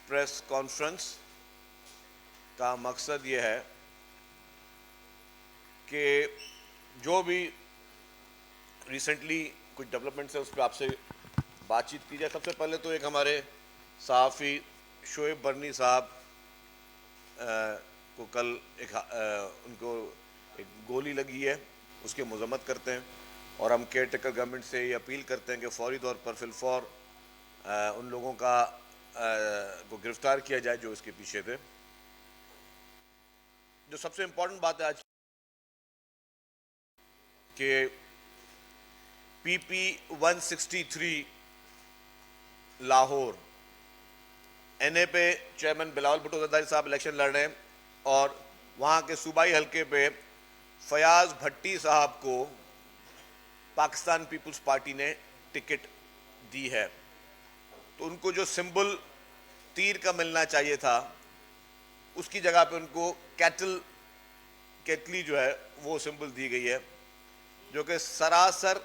Press conference का मकसद ये है कि जो भी रिसेंटली कुछ डेवलपमेंट्स है उस पर आपसे बातचीत की जाए। सबसे पहले तो एक हमारे सहाफ़ी शोएब बर्नी साहब को कल उनको एक गोली लगी है, उसकी मजम्मत करते हैं और हम केयर टेकर गवर्नमेंट से ये अपील करते हैं कि फौरी तौर पर फिलफौर उन लोगों को गिरफ्तार किया जाए जो इसके पीछे थे। जो सबसे इम्पोर्टेंट बात है आज कि PP 163 लाहौर NA पे चेयरमैन बिलावल भुट्टो जरदारी साहब इलेक्शन लड़ रहे हैं और वहाँ के सूबाई हलके पे फयाज भट्टी साहब को पाकिस्तान पीपल्स पार्टी ने टिकट दी है। तो उनको जो सिंबल तीर का मिलना चाहिए था उसकी जगह पे उनको केतली जो है वो सिंबल दी गई है, जो कि सरासर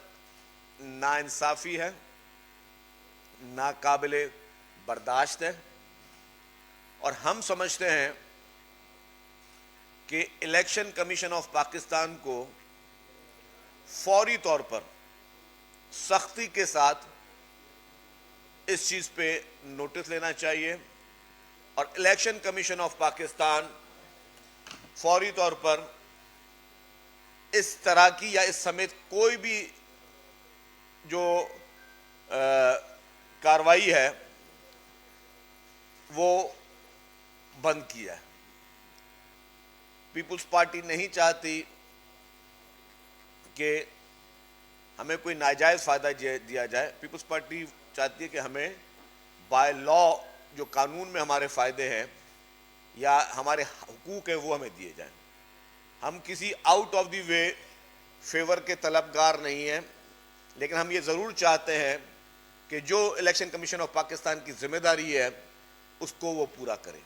नाइंसाफ़ी है, नाकाबिले बर्दाश्त है। और हम समझते हैं कि इलेक्शन कमीशन ऑफ पाकिस्तान को फौरी तौर पर सख्ती के साथ इस चीज़ पे नोटिस लेना चाहिए और इलेक्शन कमीशन ऑफ पाकिस्तान फौरी तौर पर इस तरह की या इस समेत कोई भी जो कार्रवाई है वो बंद किया है। पीपुल्स पार्टी नहीं चाहती कि हमें कोई नाजायज़ फ़ायदा दिया जाए। पीपुल्स पार्टी चाहती है कि हमें बाय लॉ जो कानून में हमारे फ़ायदे हैं या हमारे हुकूक हैं वो हमें दिए जाएं। हम किसी out of the way favour के तलबगार नहीं हैं, लेकिन हम ये ज़रूर चाहते हैं कि जो इलेक्शन कमीशन ऑफ पाकिस्तान की जिम्मेदारी है उसको वो पूरा करे,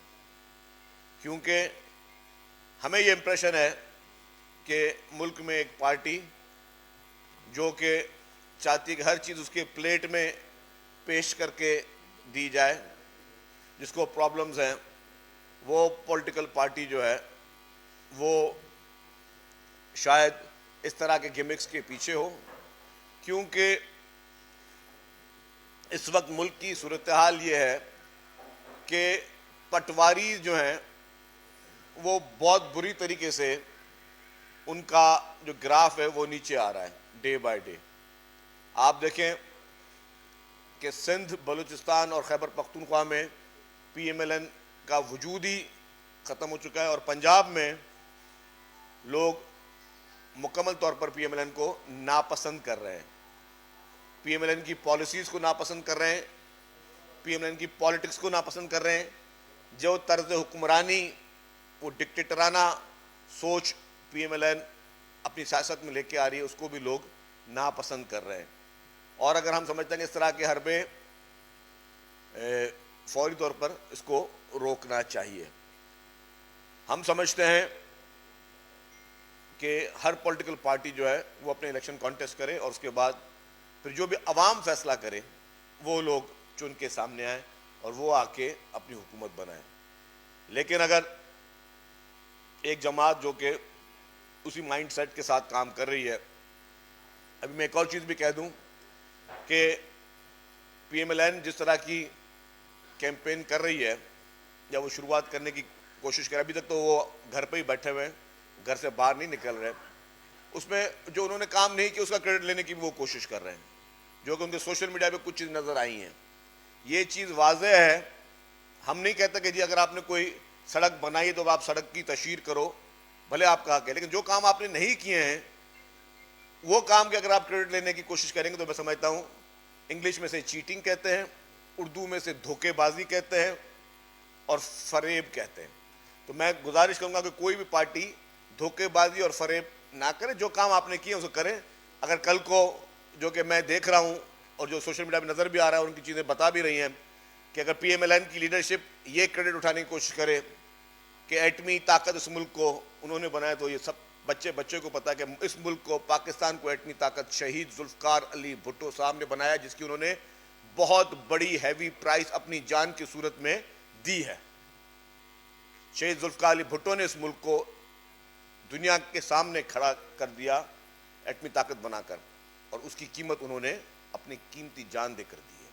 क्योंकि हमें ये इम्प्रेशन है कि मुल्क में एक पार्टी जो कि चाहती है कि हर चीज़ उसके प्लेट में पेश करके दी जाए, जिसको प्रॉब्लम्स हैं, वो पॉलिटिकल पार्टी जो है वो शायद इस तरह के गिमिक्स के पीछे हो। क्योंकि इस वक्त मुल्क की सूरत हाल ये है कि पटवारी जो हैं वो बहुत बुरी तरीके से उनका जो ग्राफ है वो नीचे आ रहा है डे बाय डे। आप देखें कि सिंध, बलूचिस्तान और खैबर पख्तूनख्वा में PMLN का वजूद ही ख़त्म हो चुका है और पंजाब में लोग मुकम्मल तौर पर PMLN को नापसंद कर रहे हैं, PMLN की पॉलिसीज़ को नापसंद कर रहे हैं, PMLN की पॉलिटिक्स को नापसंद कर रहे हैं। जो तर्ज हुक्मरानी वो डिक्टेटराना सोच PMLN अपनी सियासत में लेके आ रही है उसको भी लोग नापसंद कर रहे हैं। और अगर हम समझते हैं इस तरह के हरबे फौरी तौर पर इसको रोकना चाहिए। हम समझते हैं कि हर पॉलिटिकल पार्टी जो है वो अपने इलेक्शन कॉन्टेस्ट करे और उसके बाद फिर जो भी अवाम फैसला करे वो लोग चुन के सामने आए और वो आके अपनी हुकूमत बनाए। लेकिन अगर एक जमात जो कि उसी माइंड सेट के साथ काम कर रही है, अभी मैं एक और चीज़ भी कह दूं कि PMLN जिस तरह की कैंपेन कर रही है या वो शुरुआत करने की कोशिश कर, अभी तक तो वो घर पे ही बैठे हुए हैं, घर से बाहर नहीं निकल रहे। उसमें जो उन्होंने काम नहीं किया उसका क्रेडिट लेने की भी वो कोशिश कर रहे हैं, जो कि उनके सोशल मीडिया पे कुछ चीज़ नज़र आई हैं। ये चीज़ वाज़ेह है। हम नहीं कहते कि जी अगर आपने कोई सड़क बनाई तो आप सड़क की तशहीर करो, भले आपका हक है, लेकिन जो काम आपने नहीं किए हैं वो काम के अगर आप क्रेडिट लेने की कोशिश करेंगे तो मैं समझता हूँ इंग्लिश में से चीटिंग कहते हैं, उर्दू में से धोखेबाजी कहते हैं और फरेब कहते हैं। तो मैं गुजारिश करूँगा कि कोई भी पार्टी धोखेबाजी और फरेब ना करे, जो काम आपने किए उसको करें। अगर कल को, जो कि मैं देख रहा हूँ और जो सोशल मीडिया में नज़र भी आ रहा है, उनकी चीज़ें बता भी रही हैं कि अगर PMLN की लीडरशिप ये क्रेडिट उठाने की कोशिश करे कि एटमी ताकत इस मुल्क को उन्होंने बनाया, तो ये सब बच्चे को पता है कि इस मुल्क को, पाकिस्तान को एटमी ताकत शहीद जुल्फ़िकार अली भुट्टो साहब ने बनाया, जिसकी उन्होंने बहुत बड़ी हैवी प्राइस अपनी जान की सूरत में दी है। शहीद जुल्फकार अली भुट्टो ने इस मुल्क को दुनिया के सामने खड़ा कर दिया एटमी ताकत बनाकर, और उसकी कीमत उन्होंने अपनी कीमती जान देकर दी है।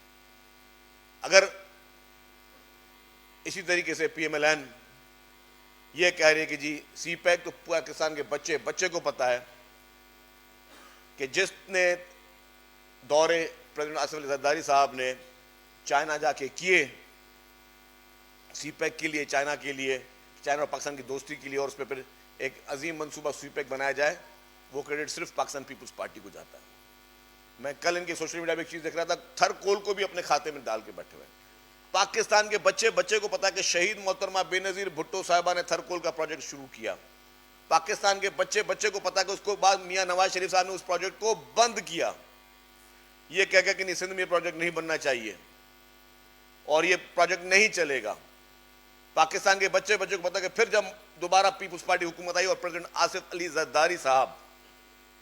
अगर इसी तरीके से PMLN ये कह रही है कि जी CPEC, तो पाकिस्तान के बच्चे को पता है कि जिसने दौरे प्रेसिडेंट आसिफ अली जरदारी साहब ने चाइना जाके किए CPEC के लिए, चाइना और पाकिस्तान की दोस्ती के लिए, और उस पर फिर एक अजीम मंसूबा CPEC बनाया जाए, वो क्रेडिट सिर्फ पाकिस्तान पीपल्स पार्टी को जाता है। मैं कल इनके सोशल मीडिया पे एक चीज देख रहा था, थरकोल को भी अपने खाते में डाल के बैठे हुए। पाकिस्तान के बच्चे को पता है कि शहीद मोहतरमा बेनजीर भुट्टो साहिबा ने थरकोल का प्रोजेक्ट शुरू किया। पाकिस्तान के बच्चे को पता है कि उसको बाद मियां नवाज शरीफ साहब ने उस प्रोजेक्ट को बंद किया, ये कह के कि नहीं, सिंध में प्रोजेक्ट नहीं बनना चाहिए और ये प्रोजेक्ट नहीं चलेगा। पाकिस्तान के बच्चे को पता है कि फिर जब दोबारा पीपुल्स पार्टी हुकूमत आई और प्रेसिडेंट आसिफ अली जरदारी साहब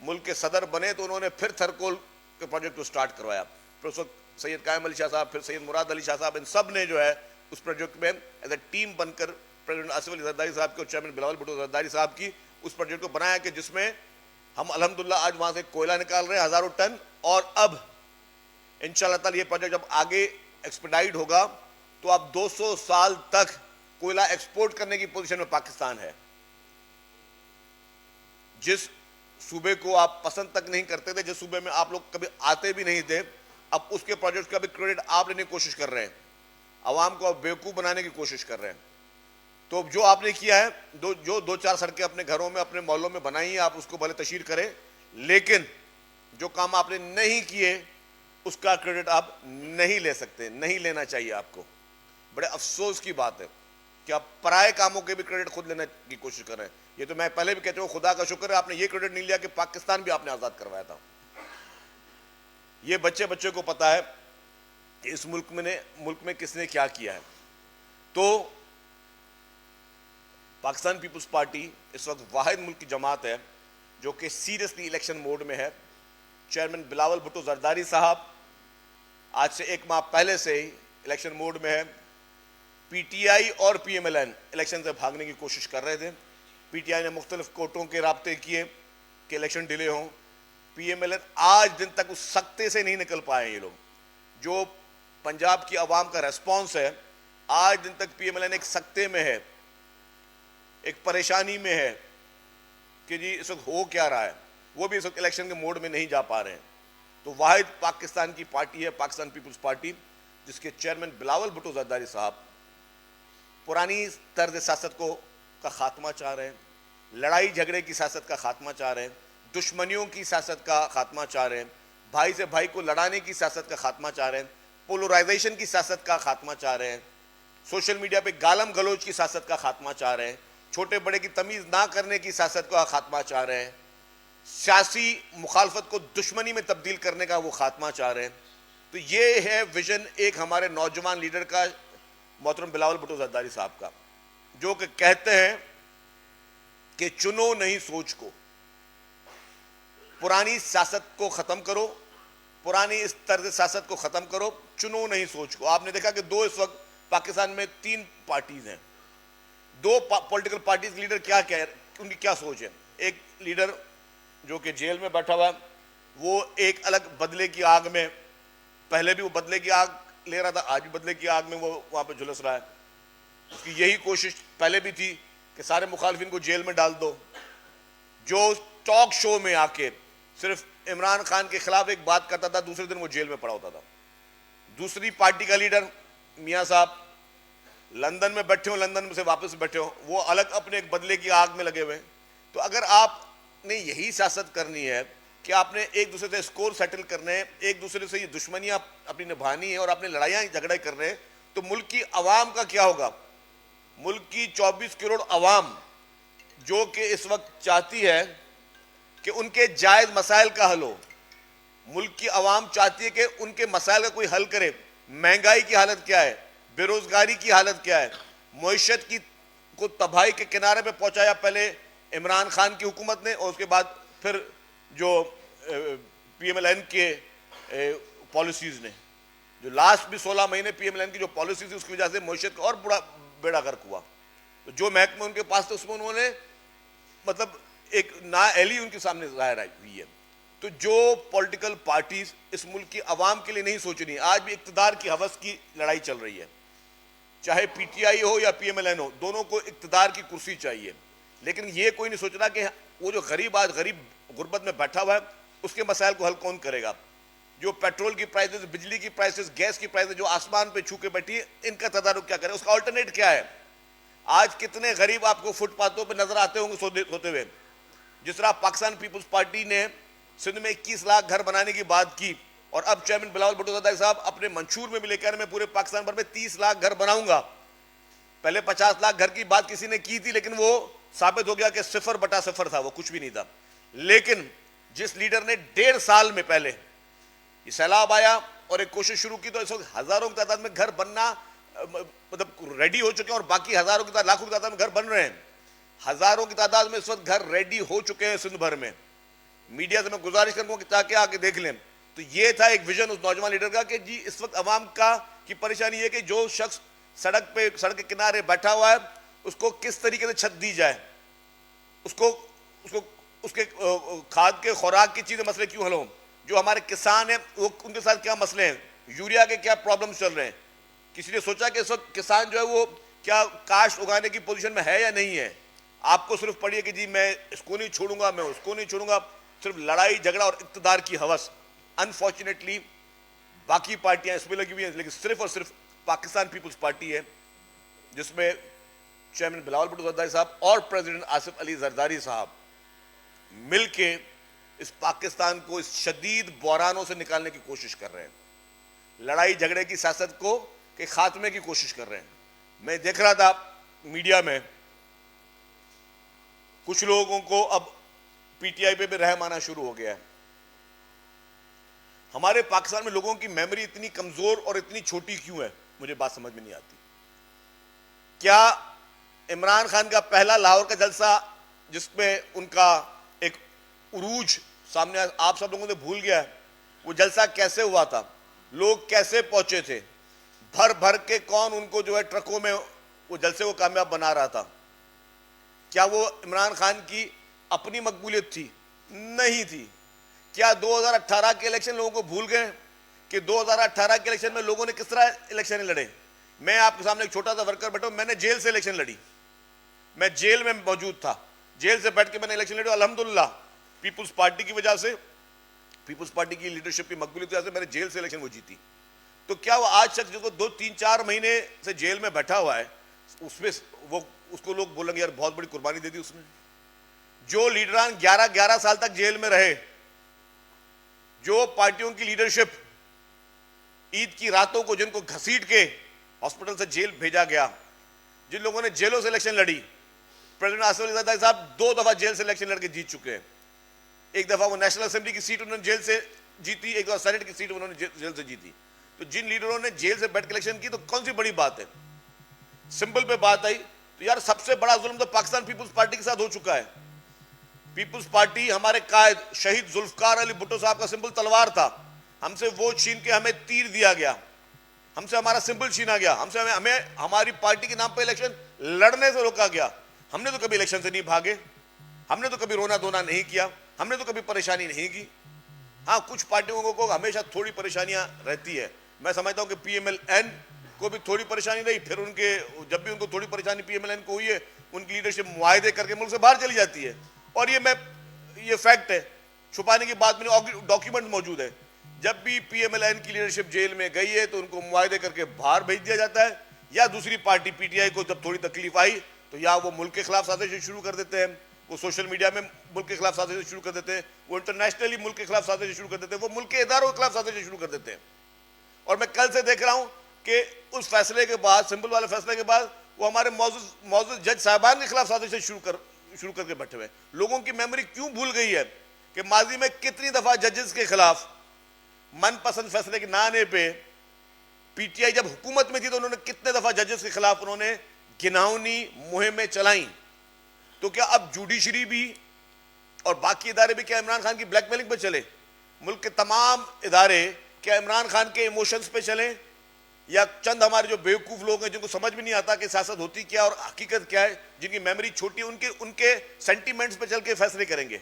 मुल्क के सदर बने, तो उन्होंने फिर थरकोल के प्रोजेक्ट को स्टार्ट करवाया। फिर उस वक्त सैयद कायम अली शाह साहब, फिर सैयद मुराद अली शाह साहब, इन सब ने जो है उस प्रोजेक्ट में एज ए टीम बनकर प्रेसिडेंट आसिफ अली जरदारी साहब की और चेयरमैन बिलावल भुट्टो जरदारी साहब की उस प्रोजेक्ट को बनाया कि जिसमें हम अल्हम्दुलिल्लाह आज वहां से कोयला निकाल रहे हैं हजारों टन, और अब इंशाअल्लाह ताला ये प्रोजेक्ट जब आगे एक्सपेडाइट होगा तो अब 200 साल तक कोयला एक्सपोर्ट करने की पोजीशन में पाकिस्तान है। जिस सूबे को आप पसंद तक नहीं करते थे, जिस सूबे में आप लोग कभी आते भी नहीं थे, अब उसके प्रोजेक्ट का भी क्रेडिट आप लेने की कोशिश कर रहे हैं, आवाम को आप बेवकूफ बनाने की कोशिश कर रहे हैं। तो जो आपने किया है, जो 2-4 सड़कें अपने घरों में, अपने मोहल्लों में बनाई हैं, आप उसको भले तशहीर करें, लेकिन जो काम आपने नहीं किए उसका क्रेडिट आप नहीं ले सकते, नहीं लेना चाहिए आपको। बड़े अफसोस की बात है कि आप पराए कामों के भी क्रेडिट खुद लेने की कोशिश कर रहे हैं। ये तो मैं पहले भी कहता हूं, खुदा का शुक्र है आपने ये क्रेडिट नहीं लिया कि पाकिस्तान भी आपने आजाद करवाया था। ये बच्चे को पता है कि इस मुल्क में किसने क्या किया है। तो पाकिस्तान पीपुल्स पार्टी इस वक्त वाहिद मुल्क की जमात है जो कि सीरियसली इलेक्शन मोड में है। चेयरमैन बिलावल भुट्टो जरदारी साहब आज से 1 माह पहले से ही इलेक्शन मोड में है। PTI और PMLN इलेक्शन से भागने की कोशिश कर रहे थे। PTI ने मुख्तलिफ कोर्टों के राब्ते किए कि इलेक्शन डिले हों। PMLN आज दिन तक उस सख्ते से नहीं निकल पाए। ये लोग, जो पंजाब की आवाम का रेस्पॉन्स है, आज दिन तक PMLN एक सख्ते में है, एक परेशानी में है कि जी इस वक्त हो क्या रहा है। वो भी इस वक्त इलेक्शन के मोड में नहीं जा पा रहे हैं। तो वाहिद पाकिस्तान की पार्टी है पाकिस्तान पीपुल्स पार्टी, जिसके चेयरमैन बिलावल भुट्टो जरदारी साहब पुरानी तर्ज सियासत का खात्मा चाह रहे हैं, लड़ाई झगड़े की सियासत का खात्मा चाह रहे हैं, दुश्मनियों की सियासत का खात्मा चाह रहे हैं, भाई से भाई को लड़ाने की सियासत का खात्मा चाह रहे हैं, पोलराइजेशन की सियासत का खात्मा चाह रहे हैं, सोशल मीडिया पे गालम गलोच की सियासत का खात्मा चाह रहे हैं, छोटे बड़े की तमीज़ ना करने की सियासत का खात्मा चाह रहे हैं, सियासी मुखालफत को दुश्मनी में तब्दील करने का वो खात्मा चाह रहे हैं। तो ये है विजन एक हमारे नौजवान लीडर का, मोहतरम बिलावल भुट्टो जरदारी साहब का, जो कि कहते हैं कि चुनो नहीं सोच को, पुरानी सियासत को खत्म करो, पुरानी इस तर्ज सियासत को खत्म करो, चुनो नहीं सोच को। आपने देखा कि इस वक्त पाकिस्तान में 3 पार्टीज हैं, 2 पॉलिटिकल पार्टीज लीडर क्या कह रहे, उनकी क्या सोच है। एक लीडर जो कि जेल में बैठा हुआ, वो एक अलग बदले की आग में, पहले भी वो बदले की आग ले रहा था, आज भी बदले की आग में वो वहां पे झुलस रहा है। उसकी यही कोशिश पहले भी थी कि सारे मुखालिफिन को जेल में डाल दो। जो टॉक शो में आके सिर्फ इमरान खान के खिलाफ एक बात करता था, दूसरे दिन वो जेल में पड़ा होता था। दूसरी पार्टी का लीडर मियां साहब लंदन में बैठे हो, लंदन में से वापस बैठे हो, वो अलग अपने एक बदले की आग में लगे हुए हैं। तो अगर आपने यही सियासत करनी है कि आपने एक दूसरे से स्कोर सेटल करने हैं, एक दूसरे से ये दुश्मनियां अपनी निभानी है और आपने लड़ाइयां झगड़े कर रहे हैं, तो मुल्क की आवाम का क्या होगा। मुल्क की 24 करोड़ आवाम जो कि इस वक्त चाहती है कि उनके जायज मसाइल का हल हो, मुल्क की आवाम चाहती है कि उनके मसाइल का कोई हल करे। महंगाई की हालत क्या है, बेरोजगारी की हालत क्या है, मईशत की को तबाही के किनारे पे पहुंचाया पहले इमरान खान की हुकूमत ने, और उसके बाद फिर जो PMLN के पॉलिसीज ने। जो लास्ट भी 16 महीने पीएमएलएन की जो पॉलिसी थी उसकी वजह से मईशत का और बड़ा बेड़ा गर्क हुआ। तो जो महकमे उनके पास थे उसमें उन्होंने मतलब एक नाअहली उनके सामने जाहिर हुई है। तो जो पॉलिटिकल पार्टीज इस मुल्क की आवाम के लिए नहीं सोच रही, आज भी इक्तदार की हवस की लड़ाई चल रही है, चाहे पीटीआई हो या पीएमएलएन हो, दोनों को इक्तदार की कुर्सी चाहिए। लेकिन ये कोई नहीं सोच रहा कि वो जो गरीब आज गरीब गुर्बत में बैठा हुआ है उसके मसाइल को हल कौन करेगा। जो पेट्रोल की प्राइसेस, बिजली की प्राइसेस, गैस की प्राइसेस जो आसमान पे छू के बैठी है, इनका तदारुक क्या करे, उसका अल्टरनेट क्या है। आज कितने गरीब आपको फुटपाथों पे नजर आते होंगे सोते हुए। जिस तरह पाकिस्तान पीपुल्स पार्टी ने सिंध में 21 लाख घर बनाने की बात की और अब चेयरमैन बिलावल भुट्टो ज़रदारी साहब अपने मंशूर में भी लेकर मैं पूरे पाकिस्तान भर में 30 लाख घर बनाऊंगा। पहले 50 लाख घर की बात किसी ने की थी, लेकिन वो साबित हो गया कि 0/0 था, वो कुछ भी नहीं था। लेकिन जिस लीडर ने 1.5 साल में पहले ये सैलाब आया और एक कोशिश शुरू की, तो इस वक्त हजारों की तादाद में घर बनना मतलब रेडी हो चुके हैं और बाकी हजारों की लाखों की तादाद में घर बन रहे हैं। हजारों की तादाद में इस वक्त घर रेडी हो चुके हैं सिंध भर में। मीडिया से मैं गुजारिश करूंगा कि ताकि आके देख लें। तो ये था एक विजन उस नौजवान लीडर का कि जी इस वक्त अवाम का की परेशानी है कि जो शख्स सड़क के किनारे बैठा हुआ है उसको किस तरीके से छत दी जाए, उसके खाद के खुराक की चीजें मसले क्यों हल हों। जो हमारे किसान हैं वो उनके साथ क्या मसले हैं, यूरिया के क्या प्रॉब्लम्स चल रहे हैं। किसी ने सोचा कि इस वक्त किसान जो है वो क्या काश्त उगाने की पोजीशन में है या नहीं है। आपको सिर्फ पढ़िए कि जी मैं इसको नहीं छोड़ूंगा, मैं उसको नहीं छोड़ूंगा, सिर्फ लड़ाई झगड़ा और इक्तदार की हवस। अनफॉर्चुनेटली बाकी पार्टियां इसमें लगी हुई हैं, लेकिन सिर्फ और सिर्फ पाकिस्तान पीपुल्स पार्टी है जिसमें चेयरमैन बिलावल भुट्टो ज़रदारी साहब और प्रेसिडेंट आसिफ अली जरदारी साहब मिलके इस पाकिस्तान को इस शदीद बहरानों से निकालने की कोशिश कर रहे हैं, लड़ाई झगड़े की सियासत को के खात्मे की कोशिश कर रहे हैं। मैं देख रहा था मीडिया में कुछ लोगों को अब पीटीआई पे भी रहम आना शुरू हो गया है। हमारे पाकिस्तान में लोगों की मेमोरी इतनी कमजोर और इतनी छोटी क्यों है, मुझे बात समझ में नहीं आती। क्या इमरान खान का पहला लाहौर का जलसा जिसमें उनका एक उरूज सामने आप सब लोगों ने भूल गया है, वो जलसा कैसे हुआ था, लोग कैसे पहुंचे थे, भर भर के कौन उनको जो है ट्रकों में वो जलसे को कामयाब बना रहा था। क्या वो इमरान खान की अपनी मकबूलियत थी? नहीं थी। क्या 2018 के इलेक्शन लोगों को भूल गए कि 2018 के इलेक्शन में लोगों ने किस तरह इलेक्शन लड़े। मैं आपके सामने एक छोटा सा वर्कर बैठा हूं, मैंने जेल से इलेक्शन लड़ी, मैं जेल में मौजूद था, जेल से बैठ के मैंने इलेक्शन लड़ी। अल्हम्दुलिल्लाह पीपुल्स पार्टी की वजह से, पीपुल्स पार्टी की लीडरशिप की मकबूलियत की वजह से मैंने जेल से इलेक्शन वो जीती। तो क्या वो आज शख्स जो 2-3-4 महीने से जेल में बैठा हुआ है उसमें वो उसको लोग बोलेंगे यार बहुत बड़ी कुर्बानी दे दी उसने। जो लीडरान 11-11 साल तक जेल में रहे, जो पार्टियों की लीडरशिप ईद की रातों को जिनको घसीट के हॉस्पिटल से जेल भेजा गया, जिन लोगों ने जेलों से इलेक्शन लड़ी, प्रेसिडेंट आसिफ अली जरदारी साहब 2 दफा जेल से इलेक्शन लड़के जीत चुके हैं। एक दफा वो नेशनल असेंबली की सीट उन्होंने जेल से जीती, एक दफा सेनेट की सीट उन्होंने जेल से जीती। तो जिन लीडरों ने जेल से बैठ के इलेक्शन की तो कौन सी बड़ी बात है। सिंपल पे बात आई तो यार सबसे बड़ा जुल्म तो पाकिस्तान पीपुल्स पार्टी के साथ हो चुका है। पीपुल्स पार्टी हमारे कायद शहीद जुल्फकार अली भुट्टो साहब का सिंबल तलवार था, हमसे वो छीन के हमें तीर दिया गया, हमसे हमारा सिंबल छीना गया, हमें हमारी पार्टी के नाम पर इलेक्शन लड़ने से रोका गया। हमने तो कभी इलेक्शन से नहीं भागे, हमने तो कभी रोना धोना नहीं किया, हमने तो कभी परेशानी नहीं की। हाँ, कुछ पार्टियों को हमेशा थोड़ी परेशानियां रहती है। मैं समझता हूं कि पीएमएलएन को भी थोड़ी परेशानी रही, फिर उनके जब भी उनको थोड़ी परेशानी पीएमएलएन को हुई है उनकी लीडरशिप मुआहदे करके मुल्क से बाहर चली जाती है। और ये फैक्ट है, छुपाने की बात में डॉक्यूमेंट मौजूद है। जब भी पीएमएलएन की लीडरशिप जेल में गई है तो उनको मुआहदे करके बाहर भेज दिया जाता है, या दूसरी पार्टी पीटीआई को जब थोड़ी तकलीफ आई तो या वो मुल्क के खिलाफ साजिशें शुरू कर देते हैं, वो सोशल मीडिया में मुल्क के खिलाफ साजिशें शुरू कर देते हैं, वो इंटरनेशनली मुल्क के खिलाफ साजिशें शुरू कर देते हैं, वो मुल्क के इदारों के खिलाफ साजिशें शुरू कर देते हैं। और मैं कल से देख रहा हूं कि उस फैसले के बाद, सिंबल वाले फैसले के बाद, वो हमारे मौजूद जज साहबान के खिलाफ साजिशें शुरू करके बैठे हुए। लोगों की मेमोरी क्यों भूल गई है कि माजी में कितनी दफा जजेस के खिलाफ मनपसंद फैसले के ना आने पे पीटीआई जब हुकूमत में थी तो उन्होंने कितने दफा जजेस के खिलाफ उन्होंने घिनौनी मुहिमें चलाई। तो क्या अब जुडिशरी भी और बाकी इदारे भी क्या इमरान खान की ब्लैकमेलिंग पे चले? मुल्क के तमाम इदारे क्या इमरान खान के इमोशंस पे चलें या चंद हमारे जो बेवकूफ लोग हैं जिनको समझ भी नहीं आता कि सियासत होती क्या और हकीकत क्या है, जिनकी मेमोरी छोटी है, उनके सेंटीमेंट्स पे चल के फैसले करेंगे।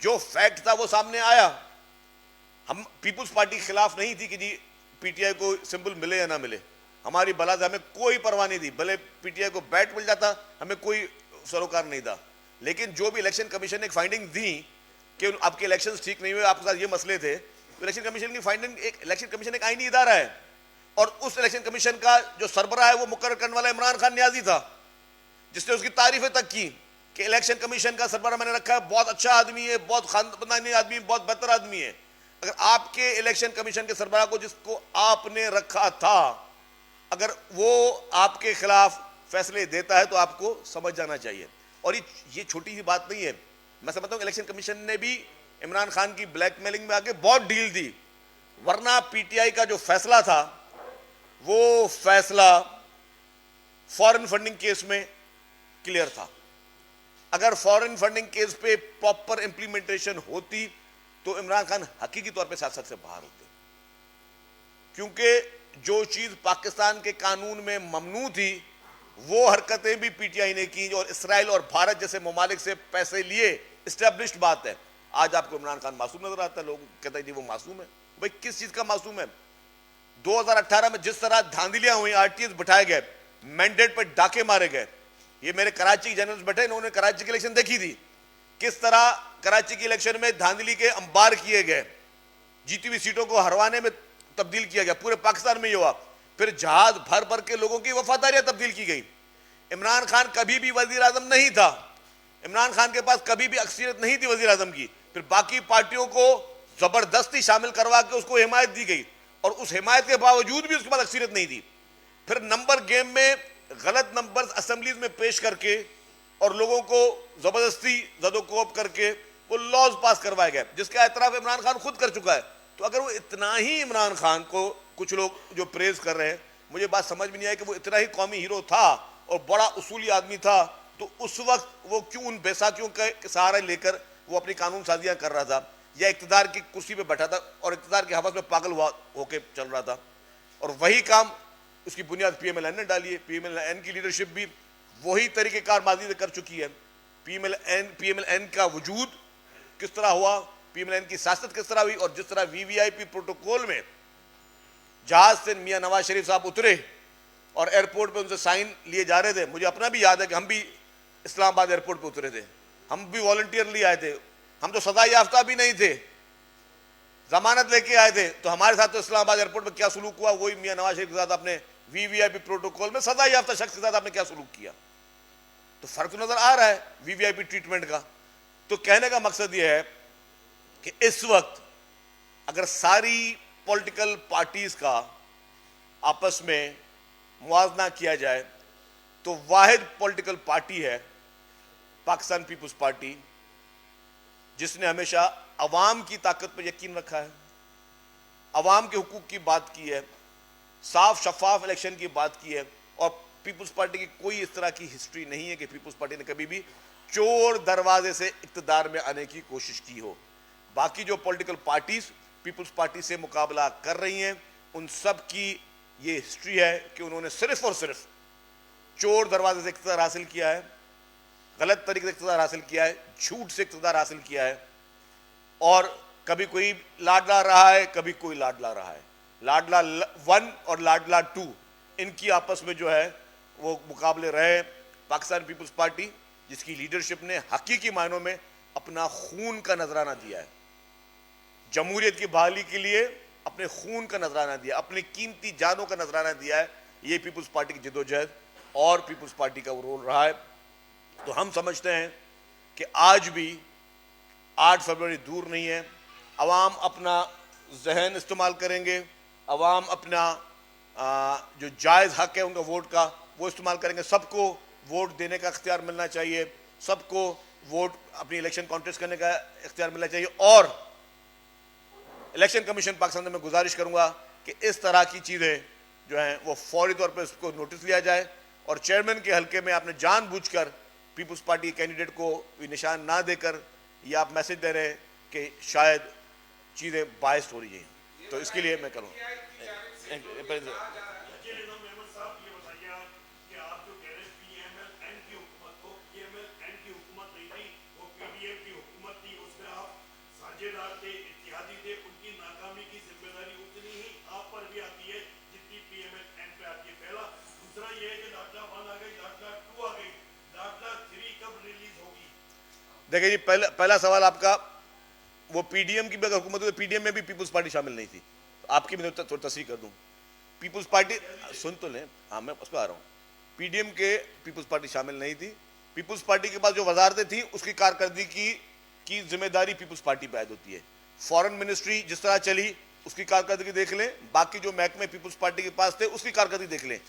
जो फैक्ट था वो सामने आया। हम पीपुल्स पार्टी के खिलाफ नहीं थी कि जी पीटीआई को सिंबल मिले या ना मिले, हमारी बला से हमें कोई परवाह नहीं थी, भले पीटीआई को बैट मिल जाता हमें कोई सरोकार नहीं था। लेकिन जो भी इलेक्शन कमीशन ने एक फाइंडिंग दी कि आपके इलेक्शंस ठीक नहीं हुए, आपके साथ ये मसले थे, तो इलेक्शन कमीशन की फाइंडिंग, एक इलेक्शन कमीशन एक आईनी इदारा है और उस इलेक्शन कमीशन का जो सरबराह है वो मुकर्रर करने वाला इमरान खान नियाजी था, जिसने उसकी तारीफें तक की कि इलेक्शन कमीशन का सरबराह मैंने रखा है, बहुत अच्छा आदमी है, बहुत खानदानी आदमी, बहुत बेहतर आदमी है। अगर आपके इलेक्शन कमीशन के सरबराह को, जिसको आपने रखा था, अगर वो आपके खिलाफ फैसले देता है तो आपको समझ जाना चाहिए। और ये छोटी सी बात नहीं है। मैं समझता हूं इलेक्शन कमीशन ने भी इमरान खान की ब्लैकमेलिंग में आके बहुत डील दी, वरना पीटीआई का जो फैसला था वो फैसला फॉरेन फंडिंग केस में क्लियर था। अगर फॉरेन फंडिंग केस पे प्रॉपर इंप्लीमेंटेशन होती तो इमरान खान हकीकी तौर पे सियासत से बाहर होते, क्योंकि जो चीज पाकिस्तान के कानून में ममनू थी वो हरकतें भी पीटीआई ने की और इसराइल और भारत जैसे ममालिक से पैसे लिए, एस्टेब्लिश्ड बात है। आज आपको इमरान खान मासूम नजर आता है, लोग कहते हैं जी वो मासूम है। भाई किस चीज का मासूम है? 2018 में जिस तरह धांधलियां हुई, आरटीएस बिठाए गए, मैंडेट पर डाके मारे गए, ये मेरे कराची के जनरल्स बैठे, इन्होंने कराची की इलेक्शन देखी थी, किस तरह कराची की इलेक्शन में धांधली के अंबार किए गए, जीती हुई सीटों को हरवाने में तब्दील किया गया, पूरे पाकिस्तान में ये हुआ। फिर जहाज भर भर के लोगों की वफादारियां तब्दील की गई। इमरान खान कभी भी वजीर आजम नहीं था, इमरान खान के पास कभी भी अक्सरियत नहीं थी वजीर आजम की, फिर बाकी पार्टियों को जबरदस्ती शामिल करवा के उसको हिमायत दी गई और उस हिमायत के बावजूद भी उसके पास अक्सरियत नहीं थी। फिर नंबर गेम में गलत नंबर असेंबलीज में पेश करके और लोगों को जबरदस्ती जदोकोब करके वो लॉज पास करवाए गए, जिसका एतराफ इमरान खान खुद कर चुका है। तो अगर वो इतना ही इमरान खान को कुछ लोग जो प्रेज कर रहे हैं, मुझे बात समझ में नहीं आई कि वो इतना ही कौमी हीरो था और बड़ा उसूली आदमी था, तो उस वक्त वो क्यों उन बैसाखियों के सहारा लेकर वो अपनी कानून साजियां कर रहा था, या इक्तदार की कुर्सी पे बैठा था और इक्तदार के हवस में पागल होके चल रहा था। और वही काम उसकी बुनियाद पीएमएलएन ने डाली है। पीएमएलएन की लीडरशिप भी वही तरीकेकार माजी से कर चुकी है। पीएमएलएन का वजूद किस तरह हुआ, पीएमएलएन की सियासत किस तरह हुई, और जिस तरह वीवीआईपी प्रोटोकॉल में जहाज से मियां नवाज शरीफ साहब उतरे और एयरपोर्ट पे उनसे साइन लिए जा रहे थे। मुझे अपना भी याद है कि हम भी इस्लामाबाद एयरपोर्ट पे उतरे थे, हम भी वॉलंटियरली आए थे, हम तो सजा याफ्ता भी नहीं थे, जमानत लेके आए थे। तो हमारे साथ तो इस्लामाबाद एयरपोर्ट पे क्या सलूक हुआ, वही मियां नवाज शरीफ के साथ अपने वीवीआईपी प्रोटोकॉल में सजा याफ्ता शख्स के साथ आपने क्या सलूक किया। तो फर्क तो नजर आ रहा है वीवीआईपी ट्रीटमेंट का। तो कहने का मकसद यह है कि इस वक्त अगर सारी पॉलिटिकल पार्टीज का आपस में मुआवजा किया जाए तो वाहिद पॉलिटिकल पार्टी है पाकिस्तान पीपुल्स पार्टी, जिसने हमेशा अवाम की ताकत पर यकीन रखा है, अवाम के हुकूक की बात की है, साफ शफाफ इलेक्शन की बात की है। और पीपुल्स पार्टी की कोई इस तरह की हिस्ट्री नहीं है कि पीपुल्स पार्टी ने कभी भी चोर दरवाजे से इक्तदार में आने की कोशिश की हो। बाकी जो पॉलिटिकल पार्टीज पीपुल्स पार्टी से मुकाबला कर रही हैं, उन सब की ये हिस्ट्री है कि उन्होंने सिर्फ और सिर्फ चोर दरवाजे से इक्तदार हासिल किया है, गलत तरीके से इक्तदार हासिल किया है, झूठ से इक्तदार हासिल किया है। और कभी कोई लाडला रहा है, कभी कोई लाडला रहा है। लाडला 1 और लाडला 2 इनकी आपस में जो है वो मुकाबले रहे। पाकिस्तान पीपुल्स पार्टी जिसकी लीडरशिप ने हकीकी मायनों में अपना खून का नजराना दिया है, जमहूरियत की बहाली के लिए अपने खून का नजराना दिया, अपनी कीमती जानों का नजराना दिया है, ये पीपुल्स पार्टी की जिदोजहद और पीपुल्स पार्टी का वो रोल रहा है। तो हम समझते हैं कि आज भी 8 फरवरी दूर नहीं है, अवाम अपना जहन इस्तेमाल करेंगे, अवाम अपना जो जायज़ हक है उनका वोट का वो इस्तेमाल करेंगे। सबको वोट देने का इख्तियार मिलना चाहिए, सबको वोट अपनी इलेक्शन कॉन्टेस्ट करने का इख्तियार मिलना चाहिए। और इलेक्शन कमीशन पाकिस्तान में गुजारिश करूंगा कि इस तरह की चीज़ें जो हैं वो फौरी तौर पर इसको नोटिस लिया जाए और चेयरमैन के हल्के में आपने जानबूझकर पीपुल्स पार्टी कैंडिडेट को निशान ना देकर ये आप मैसेज दे रहे हैं कि शायद चीज़ें बायस्ड हो रही हैं। तो इसके लिए मैं करूँ। देखिए जी, पहला सवाल आपका, वो पीडीएम की भी अगर हुकूमत हुई तो पीडीएम में भी पीपुल्स पार्टी शामिल नहीं थी। तो आपकी मैं थोड़ी तस्वीर कर दूं, पीपुल्स पार्टी सुन तो लें, हाँ मैं उस पर आ रहा हूँ। पीडीएम के पीपुल्स पार्टी शामिल नहीं थी। पीपुल्स पार्टी के पास जो वजारतें थी उसकी कारकर्दगी की जिम्मेदारी पीपुल्स पार्टी पर आयद होती है। फॉरेन मिनिस्ट्री जिस तरह चली उसकी कारकर्दगी देख लें, बाकी जो महकमे पीपुल्स पार्टी के पास थे उसकी कारकर्दगी देख लें,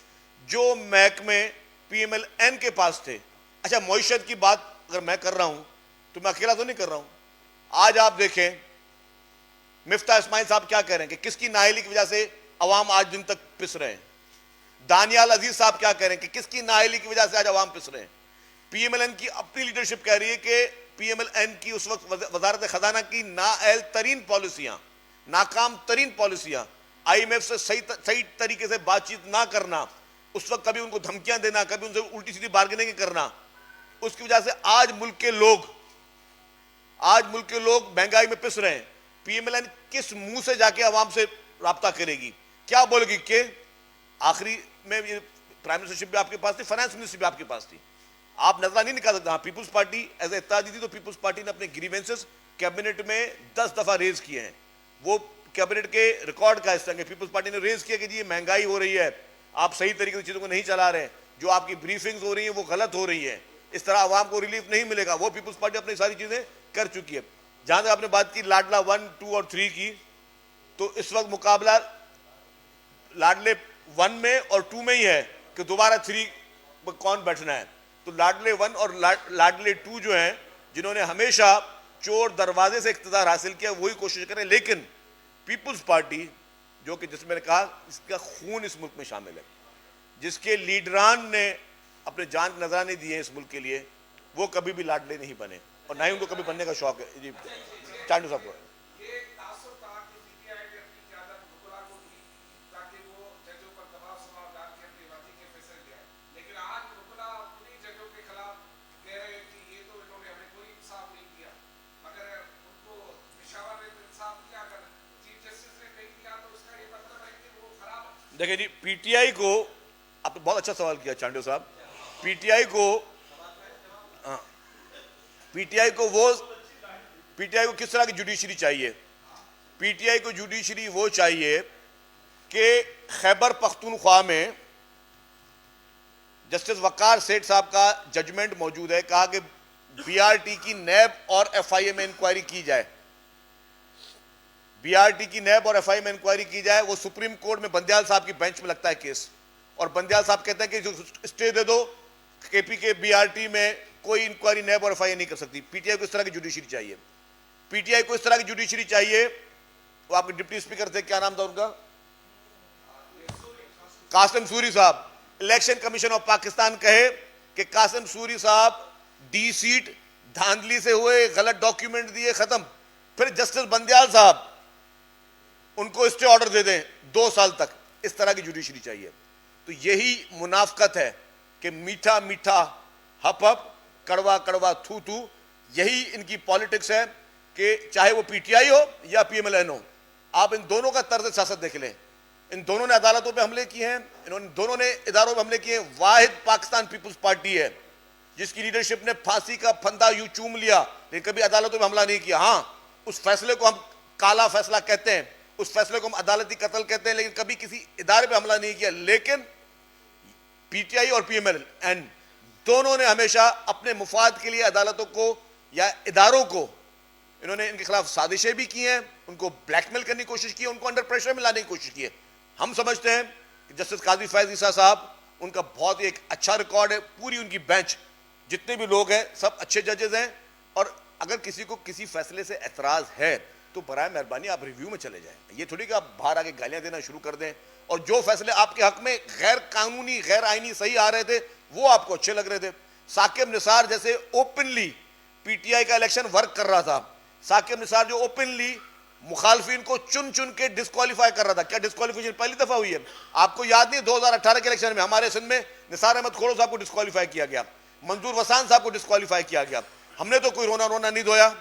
जो महकमे पीएमएलएन के पास थे। अच्छा, मईशत की बात अगर मैं कर रहा हूं तो मैं अकेला तो नहीं कर रहा हूं। आज आप देखें मिफ्ता इस्माइल साहब क्या कह रहे हैं कि किसकी नाअहली की वजह से अवाम आज दिन तक पिस रहे हैं। दानियाल अजीज साहब क्या कह रहे हैं कि किसकी नाअहली की वजह से आज अवाम पिस रहे हैं। पीएमएलएन की अपनी लीडरशिप कह रही है कि पीएमएलएन की उस वक्त वजारत खजाना की नाअहल तरीन पॉलिसियां, नाकाम तरीन पॉलिसियां, आईएमएफ से सही तरीके से बातचीत ना करना, उस वक्त कभी उनको धमकियां देना, कभी उनसे उल्टी सीधी बार्गेनिंग करना, उसकी वजह से आज मुल्क के लोग महंगाई में पिस रहे हैं। पीएमएलएन किस मुंह से जाके अवाम से राब्ता करेगी, क्या बोलेगी? कि आखिरी में ये प्राइम मिनिस्टरशिप भी आपके पास थी, फाइनेंस मिनिस्ट्री भी आपके पास थी, आप नजर नहीं निकाल सकते। हाँ, पीपुल्स पार्टी एज ए इत्तेहादी थी तो पीपुल्स पार्टी ने अपने ग्रीवेंसेस कैबिनेट में 10 दफा रेज किए हैं। वो कैबिनेट के रिकॉर्ड का हिस्सा है। पीपुल्स पार्टी ने रेज किया कि जी महंगाई हो रही है, आप सही तरीके से चीजों को नहीं चला रहे, जो आपकी ब्रीफिंग्स हो रही है वो गलत हो रही है, इस तरह आवाम को रिलीफ नहीं मिलेगा। वो पीपुल्स पार्टी अपनी सारी चीजें कर चुकी है। जहां तक आपने बात की लाडला 1, 2 और 3 की, तो इस वक्त मुकाबला लाडले 1 में और 2 में ही है कि दोबारा 3 में कौन बैठना है। तो लाडले 1 और लाडले 2 जो हैं, जिन्होंने हमेशा चोर दरवाजे से इख्तियार हासिल किया, वही कोशिश करें। लेकिन पीपुल्स पार्टी जो कि जिसमें कहा इसका खून इस मुल्क में शामिल है, जिसके लीडरान ने अपने जान नजराने दिए इस मुल्क के लिए, वो कभी भी लाडले नहीं बने और ना ही उनको कभी बनने का शौक है। जी चांडू साहब को देखिए जी, पीटीआई को, आपने बहुत अच्छा सवाल किया चांडू साहब। पीटीआई को किस तरह की जुडिशरी चाहिए? पीटीआई को जुडिशरी वो चाहिए कि खैबर पख्तूनख्वा में जस्टिस वकार सेठ साहब का जजमेंट मौजूद है, कहा कि बीआरटी की नैब और एफआईए में इंक्वायरी की जाए, बीआरटी की नैब और एफआईए में इंक्वायरी की जाए। वो सुप्रीम कोर्ट में बंदयाल साहब की बेंच में लगता है केस, और बंदयाल साहब कहते हैं कि जो स्टे दे दो, केपी के बीआरटी में कोई इंक्वायरी नैब और एफआईए नहीं कर सकती। पीटीआई को इस तरह की जुडिशरी चाहिए। पीटीआई को इस तरह की जुडिशरी चाहिए। वो आपके डिप्टी स्पीकर थे, क्या नाम था उनका? कासिम सूरी साहब। इलेक्शन कमीशन ऑफ पाकिस्तान कहे कि कासिम सूरी साहब डी सीट धांधली से हुए, गलत डॉक्यूमेंट दिए, खत्म। फिर जस्टिस बंदयाल साहब उनको स्टे ऑर्डर दे दें 2 साल तक। इस तरह की जुडिशरी चाहिए। तो यही मुनाफकत है कि मीठा मीठा हप हप, कड़वा कड़वा थू थू, यही इनकी पॉलिटिक्स है कि चाहे वो पीटीआई हो या पीएमएलएन हो। आप इन दोनों का तर्ज सियासत देख लें। इन दोनों ने अदालतों पे हमले किए हैं, इन्होंने दोनों ने इदारों पे हमले किए हैं। वाहिद पाकिस्तान पीपुल्स पार्टी है जिसकी लीडरशिप ने फांसी का फंदा यूं चूम लिया, लेकिन कभी अदालतों में हमला नहीं किया। हाँ, उस फैसले को हम काला फैसला कहते हैं, उस फैसले को हम अदालती कत्ल कहते हैं, लेकिन कभी किसी इदारे पे हमला नहीं किया। लेकिन पीटीआई और पीएमएलएन दोनों ने हमेशा अपने मुफाद के लिए अदालतों को या इदारों को, इन्होंने इनके खिलाफ साजिशें भी की हैं, उनको ब्लैकमेल करने की कोशिश की है, उनको अंडर प्रेशर में लाने की कोशिश की है। हम समझते हैं कि जस्टिस काजी फैज ईसा साहब, उनका बहुत ही एक अच्छा रिकॉर्ड है। पूरी उनकी बेंच, जितने भी लोग हैं, सब अच्छे जजेस हैं। और अगर किसी को किसी फैसले से एतराज है तो बराए मेहरबानी आप रिव्यू में चले जाएं। ये थोड़ी कि आप बाहर आके गालियां देना शुरू कर दें। और जो फैसले आपके हक में गैर कानूनी, गैर आईनी सही आ रहे थे, वो आपको अच्छे लग रहे थे। साकिब निसार जैसे ओपनली पीटीआई का इलेक्शन वर्क कर रहा था, साकिब निसार जो ओपनली मुखालफिन को चुन चुन के डिस्क्वालीफाई कर रहा था। क्या डिस्क्वालीफिकेशन पहली दफा हुई है? आपको याद नहीं 2018 के इलेक्शन में हमारे सिंध में निसार अहमद खोड़ो साहब को डिस्क्वालीफाई किया गया, मंजूर वसान साहब को डिस्क्वालीफाई किया गया। हमने तो कोई रोना रोना नहीं धोया,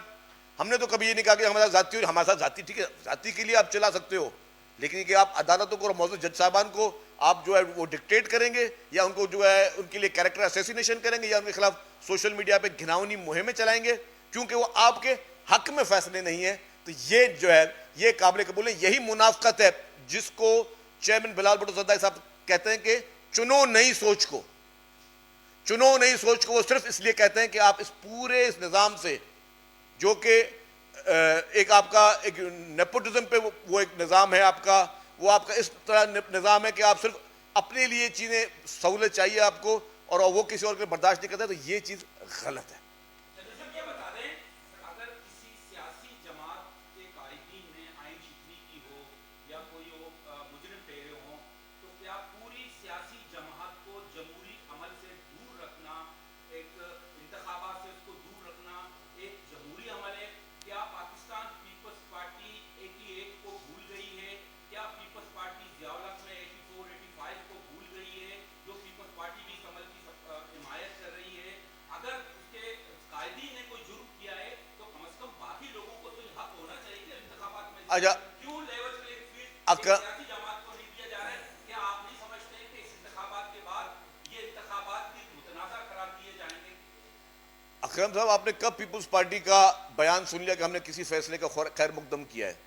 हमने तो कभी ये नहीं कहा कि हमारे साथ जाती हो। हमारे साथ जाती, ठीक है, जाती के लिए आप चला सकते हो, लेकिन कि आप अदालतों को और मौजूद जज साहबान को आप जो है वो डिक्टेट करेंगे या उनको जो है उनके लिए कैरेक्टर असैसिनेशन करेंगे या उनके खिलाफ सोशल मीडिया पे घिनौनी मुहिमें चलाएंगे क्योंकि वो आपके हक में फैसले नहीं है। तो ये जो है ये काबिल कबूल है। यही मुनाफकत है जिसको चेयरमैन बिलावल भुट्टो ज़रदारी साहब कहते हैं कि चुनो नई सोच को, चुनो नई सोच को। वो सिर्फ इसलिए कहते हैं कि आप इस पूरे इस निज़ाम से जो कि एक आपका एक नेपोटिज्म पे वो एक निज़ाम है आपका, वो आपका इस तरह निज़ाम है कि आप सिर्फ अपने लिए चीज़ें सहूलत चाहिए आपको और वो किसी और के बर्दाश्त नहीं करता। तो ये चीज़ गलत है। अच्छा, अकरम साहब, आपने कब पीपुल्स पार्टी का बयान सुन लिया कि हमने किसी फैसले का खैर मुकदम किया है?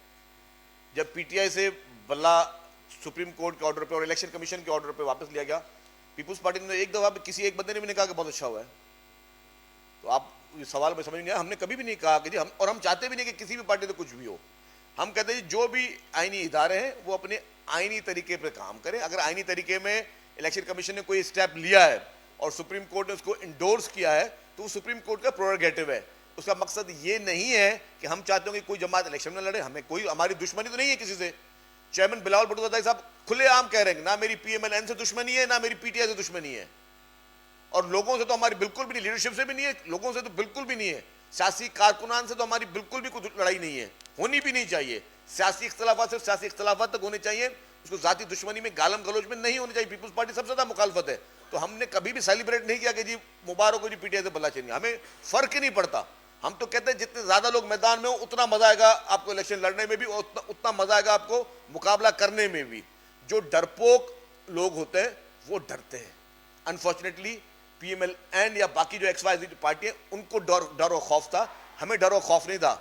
जब पीटीआई से बल्ला सुप्रीम कोर्ट के ऑर्डर पे और इलेक्शन कमीशन के ऑर्डर पे वापस लिया गया, पीपुल्स पार्टी ने एक दफा किसी एक बंदे ने भी नहीं कहा कि बहुत अच्छा हुआ है। तो आप ये सवाल में समझ नहीं आया। हमने कभी भी नहीं कहा कि जी हम, और हम चाहते भी नहीं कि किसी भी पार्टी से कुछ भी हो। हम कहते हैं जो भी आईनी इदारे हैं वो अपने आईनी तरीके पर काम करें। अगर आईनी तरीके में इलेक्शन कमीशन ने कोई स्टेप लिया है और सुप्रीम कोर्ट ने उसको इंडोर्स किया है तो वो सुप्रीम कोर्ट का प्रोरोगेटिव है। उसका मकसद ये नहीं है कि हम चाहते हो कि कोई जमात इलेक्शन में लड़े। हमें कोई, हमारी दुश्मनी तो नहीं है किसी से। चेयरमैन बिलावल भुट्टो ज़रदारी साहब खुलेआम कह रहे हैं ना मेरी पीएमएलएन से दुश्मनी है ना मेरी पीटीआई से दुश्मनी है, और लोगों से तो हमारी बिल्कुल भी नहीं, लीडरशिप से भी नहीं है, लोगों से तो बिल्कुल भी नहीं है, सियासी कारकुनान से तो हमारी बिल्कुल भी कोई लड़ाई नहीं है, होनी भी नहीं चाहिए। सियासी इख्तलाफात सिर्फ सियासी इख्तलाफात तक होने चाहिए, उसको जाती दुश्मनी में गालम गलोच में नहीं होनी चाहिए। पीपुल्स पार्टी सबसे ज्यादा मुखालफत है। तो हमने कभी भी सेलिब्रेट नहीं किया कि जी मुबारक हो जी पीटीआई से बल्ला चाहिए। हमें फर्क ही नहीं पड़ता। हम तो कहते हैं जितने ज्यादा लोग मैदान में हो उतना मजा आएगा आपको इलेक्शन लड़ने में भी, उतना मजा आएगा आपको मुकाबला करने में भी। जो डरपोक लोग होते हैं वो डरते हैं। अनफॉर्चुनेटली पीएमएलएन या बाकी जो XYZ पार्टी है उनको डर और खौफ था, हमें डर और खौफ नहीं था।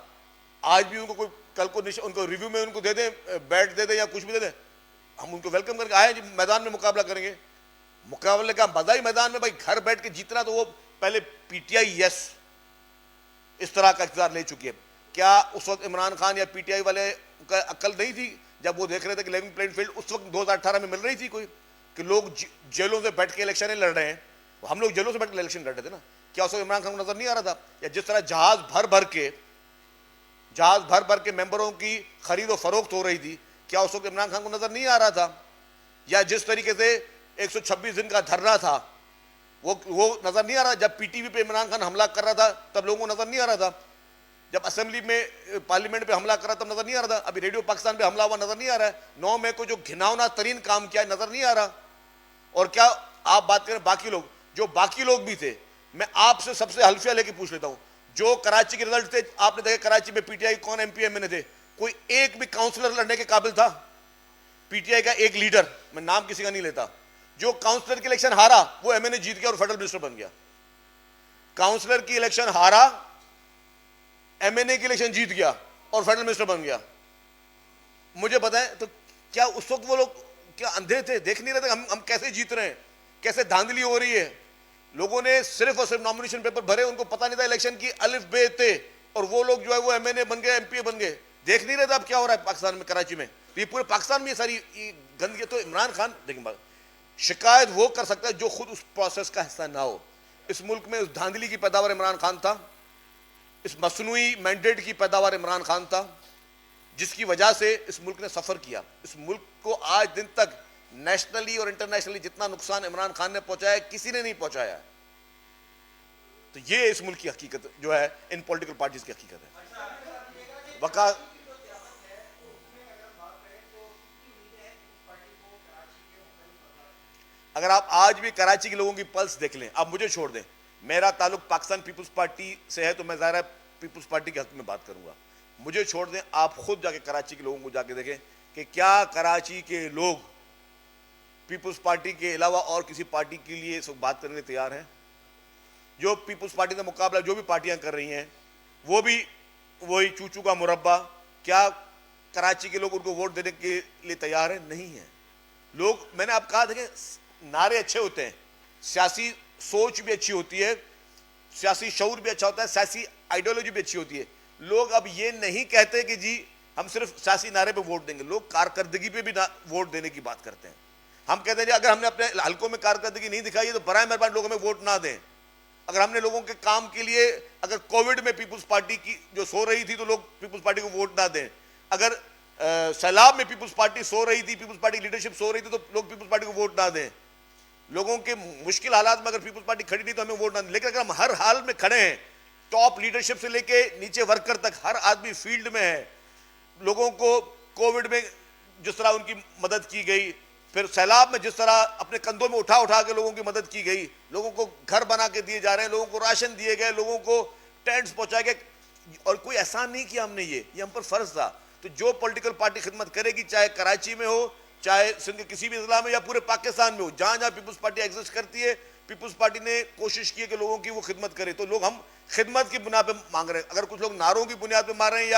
आज भी उनको कोई कल को उनको रिव्यू में उनको दे दें, बैट दे दें या कुछ भी दे दें, हम उनको वेलकम करके आए जी मैदान में मुकाबला करेंगे। मुकाबले का मजा ही मैदान में, भाई घर बैठ के जीतना तो वो पहले पीटीआई यस इस तरह का इख्तियार ले चुकी है। क्या उस वक्त इमरान खान या पीटीआई वाले का अक्ल नहीं थी जब वो देख रहे थे कि लेवल प्लेइंग फील्ड उस वक्त 2018 में मिल रही थी कोई, कि लोग जेलों से बैठ के इलेक्शन लड़ रहे हैं? हम लोग जेलों से बैठ के इलेक्शन लड़ रहे थे ना। क्या उस वक्त इमरान खान को नजर नहीं आ रहा था? या जिस तरह जहाज भर भर के मेंबरों की खरीद और फरोख्त हो रही थी, क्या उस वक्त इमरान खान को नजर नहीं आ रहा था? या जिस तरीके से 126 दिन का धरना था वो नजर नहीं आ रहा? जब पीटीवी पे इमरान खान हमला कर रहा था तब लोगों को नजर नहीं आ रहा था? जब असेंबली में पार्लियामेंट पे हमला कर रहा तब नजर नहीं आ रहा था? अभी रेडियो पाकिस्तान पे हमला हुआ नजर नहीं आ रहा है? 9 मई को जो घिनौना तरीन काम किया नजर नहीं आ रहा? और क्या आप बात करें बाकी लोग, जो बाकी लोग भी थे, मैं आपसे सबसे हल्फिया लेके पूछ लेता हूं, जो कराची के रिजल्ट थे आपने देखा कराची में पीटीआई कौन एमपी एमएनए थे? कोई एक भी काउंसलर लड़ने के काबिल था? पीटीआई का एक लीडर, मैं नाम किसी का नहीं लेता, जो काउंसलर की इलेक्शन हारा वो एमएनए जीत गया और फेडरल मिनिस्टर बन गया। काउंसलर की इलेक्शन हारा, एमएनए की इलेक्शन जीत गया और फेडरल मिनिस्टर बन गया। मुझे पता है। तो क्या उस वक्त वो लोग क्या अंधे थे, देख नहीं रहे थे हम कैसे जीत रहे हैं, कैसे धांधली हो रही है? लोगों ने सिर्फ और सिर्फ नॉमिनेशन पेपर भरे, उनको पता नहीं था इलेक्शन की अलिफ बे ते, और वो लोग जो है वो एमएनए बन गए, एमपीए बन गए। देख नहीं रहे थे अब क्या हो रहा है पाकिस्तान में, कराची में? तो ये पूरे पाकिस्तान में ये सारी गंदगी। तो इमरान खान देखिए, शिकायत वो कर सकता है जो खुद उस प्रोसेस का हिस्सा ना हो। इस मुल्क में उस धांधली की पैदावार इमरान खान था, इस मसनूई मैंडेट की पैदावार इमरान खान था, जिसकी वजह से इस मुल्क ने सफर किया। इस मुल्क को आज दिन तक नेशनली और इंटरनेशनली जितना नुकसान इमरान खान ने पहुंचाया किसी ने नहीं पहुंचाया। तो ये इस मुल्क की हकीकत जो है, इन पॉलिटिकल पार्टीज की हकीकत है। वका अगर आप आज भी कराची के लोगों की पल्स देख लें, आप मुझे छोड़ दें, मेरा ताल्लुक पाकिस्तान पीपुल्स पार्टी से है तो मैं ज़ाहिर है पीपुल्स पार्टी के हक में बात करूंगा। मुझे छोड़ दें, आप खुद जाके कराची के लोगों को जाके देखें कि क्या कराची के लोग पीपुल्स पार्टी के अलावा और किसी पार्टी के लिए सब बात करने के तैयार हैं। जो पीपुल्स पार्टी का मुकाबला जो भी पार्टियां कर रही हैं वो भी वही चूचू का मुरब्बा। क्या कराची के लोग उनको वोट देने के लिए तैयार हैं? नहीं है। लोग, मैंने आप कहा देखें, नारे अच्छे होते हैं, सियासी सोच भी अच्छी होती है, सियासी शऊर भी अच्छा होता है, सियासी आइडियोलॉजी भी अच्छी होती है। लोग अब ये नहीं कहते कि जी हम सिर्फ सियासी नारे पे वोट देंगे, लोग कारकर्दगी पे भी वोट देने की बात करते हैं। हम कहते हैं अगर हमने अपने हलकों में कारकर्दगी नहीं दिखाई है तो बराए मेहरबान लोग हमें वोट ना दें। अगर हमने लोगों के काम के लिए, अगर कोविड में पीपुल्स पार्टी की जो सो रही थी तो लोग पीपुल्स पार्टी को वोट ना दें, अगर सैलाब में पीपुल्स पार्टी सो रही थी, पीपुल्स पार्टी लीडरशिप सो रही थी तो लोग पीपुल्स पार्टी को वोट ना दें। लोगों के मुश्किल हालात में अगर पीपुल्स पार्टी खड़ी नहीं तो हमें वोट ना दें। लेकिन अगर हम हर हाल में खड़े हैं, टॉप लीडरशिप से लेके नीचे वर्कर तक हर आदमी फील्ड में है, लोगों को कोविड में जिस तरह उनकी मदद की गई, फिर सैलाब में जिस तरह अपने कंधों में उठा उठा के लोगों की मदद की गई, लोगों को घर बना के दिए जा रहे हैं, लोगों को राशन दिए गए, लोगों को टेंट्स पहुंचाए गए, और कोई एहसान नहीं किया हमने, ये हम पर फर्ज था। तो जो पॉलिटिकल पार्टी खिदमत करेगी, चाहे कराची में हो, चाहे सिंध के किसी भी जिला में या पूरे पाकिस्तान में हो, जहां जहां पीपुल्स पार्टी एग्जिस्ट करती है, पीपुल्स पार्टी ने कोशिश की है कि लोगों की वो खिदमत करे। तो लोग, हम खिदमत की बुनियाद पर मांग रहे हैं। अगर कुछ लोग नारों की बुनियाद पर मार रहे हैं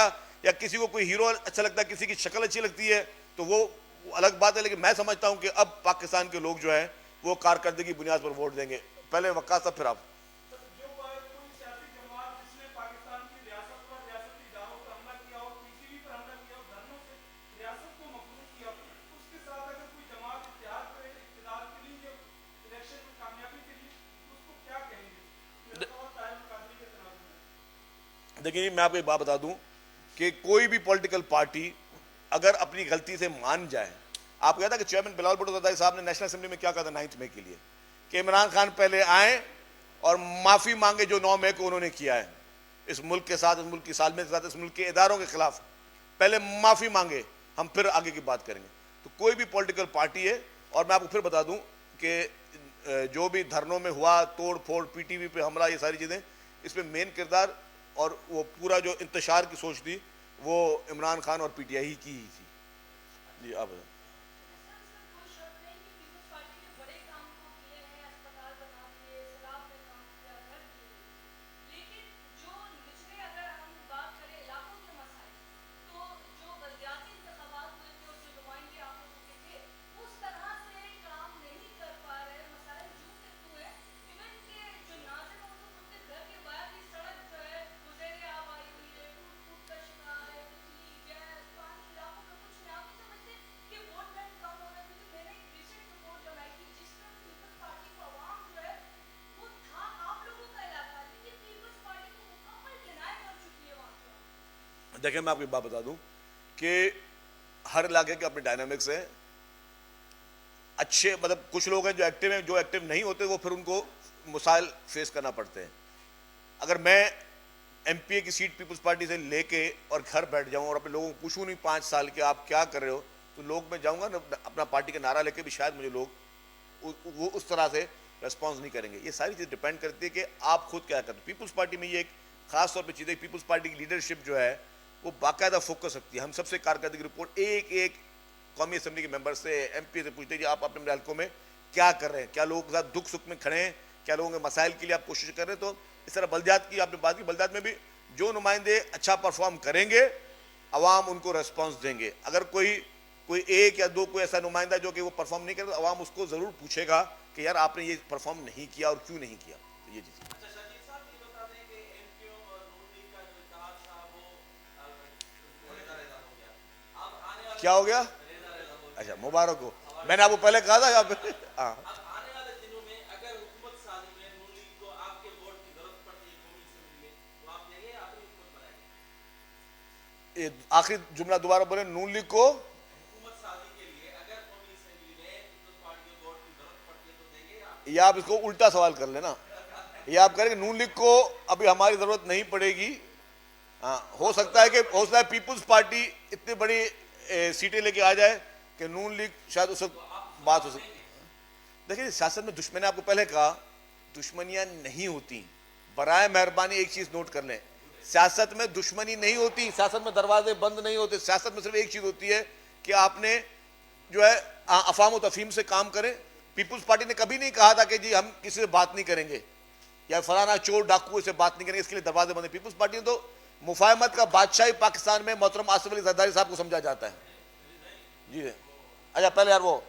या किसी को कोई हीरो अच्छा लगता है, किसी की शक्ल अच्छी लगती है, तो वो अलग बात है। लेकिन मैं समझता हूं कि अब पाकिस्तान के लोग जो है वो कारकर्दगी की बुनियाद पर वोट देंगे। पहले वक्का साहब, फिर आप। देखिए, मैं आपको एक बात बता दूं कि कोई भी पॉलिटिकल पार्टी अगर अपनी गलती से मान जाए, आपको याद है कि चेयरमैन बिलावल भुट्टो ज़रदारी साहब ने नेशनल असेंबली में क्या कहा था 9 मई के लिए, कि इमरान खान पहले आए और माफी मांगे जो 9 मई को उन्होंने किया है इस मुल्क के साथ, इस मुल्क की सालमें के साथ, इस मुल्क के इदारों के खिलाफ। पहले माफी मांगे, हम फिर आगे की बात करेंगे। तो कोई भी पॉलिटिकल पार्टी है, और मैं आपको फिर बता दूं कि जो भी धरनों में हुआ, तोड़ फोड़, पीटीवी पे हमला, ये सारी चीजें, इसमें मेन किरदार और वो पूरा जो इंतशार की सोच थी वो इमरान खान और पीटीआई की ही थी। जी आप बताएं। देखिए, मैं आपको एक बात बता दूं कि हर इलाके के अपने डायनामिक्स हैं। अच्छे, मतलब कुछ लोग हैं जो एक्टिव हैं, जो एक्टिव नहीं होते वो फिर उनको मसाइल फेस करना पड़ते हैं। अगर मैं एमपीए की सीट पीपुल्स पार्टी से लेके और घर बैठ जाऊं और अपने लोगों को पूछूं नहीं 5 साल के आप क्या कर रहे हो, तो लोग, मैं जाऊंगा ना अपना पार्टी का नारा लेके भी, शायद मुझे लोग वो उस तरह से रेस्पॉन्स नहीं करेंगे। ये सारी चीज़ डिपेंड करती है कि आप खुद क्या करते हो। पीपुल्स पार्टी में ये एक खास तौर पर चीज़ है, पीपुल्स पार्टी की लीडरशिप जो है वो बाकायदा फोकस रखती है। हम सबसे कारकर्दगी रिपोर्ट एक कौमी असेंबली के मेंबर से, एमपी से पूछते हैं, आप अपने हल्कों में क्या कर रहे हैं, क्या लोगों के साथ दुख सुख में खड़े हैं, क्या लोगों के मसाइल के लिए आप कोशिश कर रहे हैं। तो इस तरह बलदियात की आपने बात की, बलदियात में भी जो नुमाइंदे अच्छा परफॉर्म करेंगे अवाम उनको रेस्पॉन्स देंगे। अगर कोई एक या दो कोई ऐसा नुमाइंदा जो कि वो परफॉर्म नहीं करे तो अवाम उसको ज़रूर पूछेगा कि यार आपने ये परफॉर्म नहीं किया और क्यों नहीं किया। तो ये चीज़ क्या हो गया? अच्छा, मुबारक हो। मैंने आपको पहले कहा था यहाँ पे। हाँ, आखिरी जुमला दोबारा बोले। नून लीग को या आप इसको उल्टा सवाल कर लेना, या आप करेंगे नून लीग को अभी हमारी जरूरत नहीं पड़ेगी। हाँ, हो सकता है पीपुल्स पार्टी इतनी बड़ी सीटें लेके आ जाए कि नून लीग शायद उस बात हो सकती। देखिए सियासत में मैंने आपको पहले कहा दुश्मनियां नहीं होती। बराए मेहरबानी एक चीज नोट कर लें, सियासत में दुश्मनी नहीं होती, सियासत में दरवाजे बंद नहीं होते। सियासत में सिर्फ एक चीज होती है कि आपने जो है अफाम और तफहीम से काम करें। पीपुल्स पार्टी ने कभी नहीं कहा था कि जी हम किसी से बात नहीं करेंगे या फलाना चोर डाकू से बात नहीं करेंगे, इसके लिए दरवाजे बंद है। पीपुल्स पार्टी ने तो मुफाहमत का बादशाही पाकिस्तान में मोहतरम आसिफ अली जरदारी साहब को समझा जाता है। जी अच्छा पहले यार वो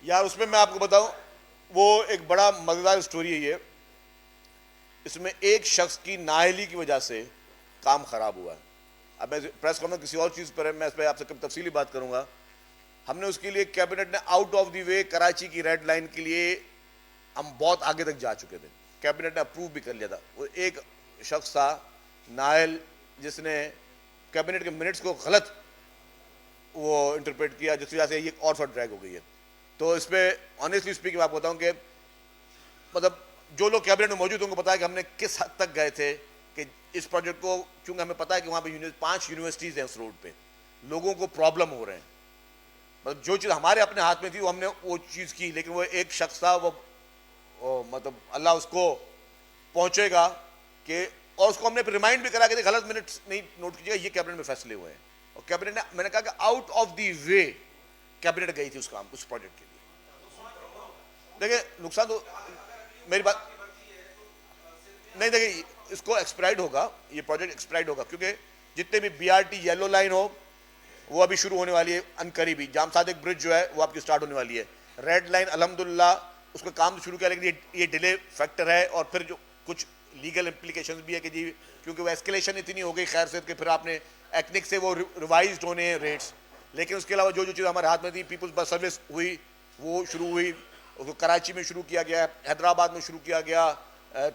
यार उसमें मैं आपको बताऊं, वो एक बड़ा मजेदार स्टोरी है ये। इसमें एक शख्स की नाअहली की वजह से काम खराब हुआ है। अब मैं प्रेस कॉन्फ्रेंस किसी और चीज़ पर है, मैं इस पर आपसे कभी तफसीली बात करूंगा। हमने उसके लिए कैबिनेट ने out of the way Karachi की रेड लाइन के लिए हम बहुत आगे तक जा चुके थे, कैबिनेट ने अप्रूव भी कर लिया था। वो एक शख्स था नायल जिसने कैबिनेट के मिनट्स को गलत वो इंटरप्रेट किया, जिसकी वजह से ये और फॉर ड्रैग हो गई है। तो इस पर ऑनेस्टली स्पीकिंग आपको बताऊं कि मतलब जो लोग कैबिनेट में मौजूद होंगे पता है कि हमने किस हद तक गए थे कि इस प्रोजेक्ट को, क्योंकि हमें पता है कि वहाँ पे 5 यूनिवर्सिटीज़ हैं उस रोड पे, लोगों को प्रॉब्लम हो रहे हैं। मतलब जो चीज़ हमारे अपने हाथ में थी वो हमने वो चीज़ की, लेकिन वो एक शख्स था वो मतलब अल्लाह उसको पहुँचेगा कि, और उसको हमने फिर रिमाइंड भी करा कि गलत मिनट्स नहीं नोट कीजिएगा, ये कैबिनेट में फैसले हुए हैं। और कैबिनेट ने, मैंने कहा कि out of the way cabinet गई थी उस काम, उस प्रोजेक्ट के लिए। देखिए नुकसान तो मेरी बात नहीं, देखिए इसको एक्सपायर्ड होगा, ये प्रोजेक्ट एक्सपायर्ड होगा, क्योंकि जितने भी बीआरटी येलो लाइन हो वो अभी शुरू होने वाली है अनकरीबी। जाम सादिक ब्रिज जो है वो आपकी स्टार्ट होने वाली है। रेड लाइन अल्हम्दुलिल्लाह उसका काम तो शुरू किया, लेकिन ये डिले फैक्टर है। और फिर जो कुछ लीगल इम्प्लीकेशन भी है कि जी क्योंकि वो एस्केलेशन इतनी हो गई खैर से कि फिर आपने एक्निक से वो रिवाइज होने हैं रेट्स। लेकिन उसके अलावा जो जो चीज़ हमारे हाथ में थी, पीपल्स बस सर्विस हुई, वो शुरू हुई, उसको कराची में शुरू किया गया, हैदराबाद में शुरू किया गया,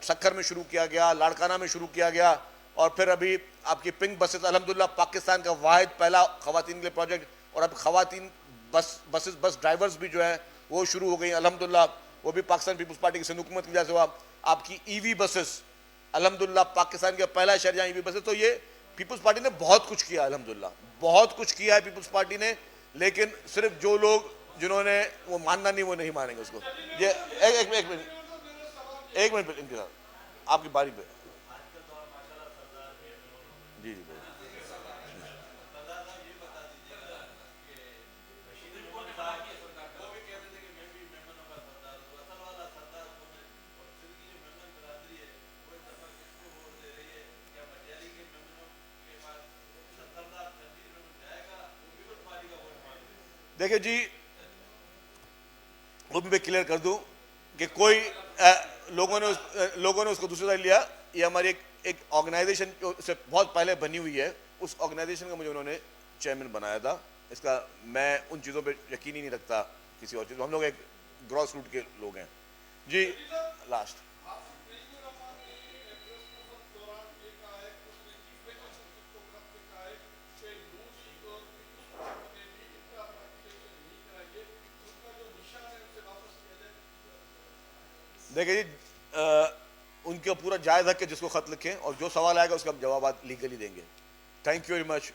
सक्खर में शुरू किया गया, लाड़काना में शुरू किया गया, और फिर अभी आपकी पिंक बसेस अल्हम्दुलिल्लाह पाकिस्तान का वाहिद पहला ख़वातीन के लिए प्रोजेक्ट, और अब ख़वातीन बस ड्राइवर्स भी जो है वो शुरू हो गई अल्हम्दुलिल्लाह। वो भी पाकिस्तान पीपल्स पार्टी की सिंध हुकूमत की वजह से हुआ। आपकी ईवी बसेस अल्हम्दुलिल्लाह पाकिस्तान का पहला शहर जहाँ ईवी बसेस, तो ये पीपल्स पार्टी ने बहुत कुछ किया अल्हम्दुलिल्लाह, बहुत कुछ किया है पीपल्स पार्टी ने। लेकिन सिर्फ जो लोग जिन्होंने वो मानना नहीं वो नहीं मानेंगे उसको। ये एक मिनट इनके साथ आपकी बारी पे। जी जी देखिए जी, वो भी मैं क्लियर कर दूं कि कोई लोगों ने उसको दूसरी तरह लिया। ये हमारी एक ऑर्गेनाइजेशन से बहुत पहले बनी हुई है, उस ऑर्गेनाइजेशन का मुझे उन्होंने चेयरमैन बनाया था। इसका मैं उन चीज़ों पे यकीन ही नहीं रखता किसी और चीज़। हम लोग एक ग्रॉस रूट के लोग हैं जी। लास्ट देखिए जी, उनके पूरा जायज़ हक है जिसको खत लिखें, और जो सवाल आएगा उसका हम जवाब लीगली देंगे। Thank you very much.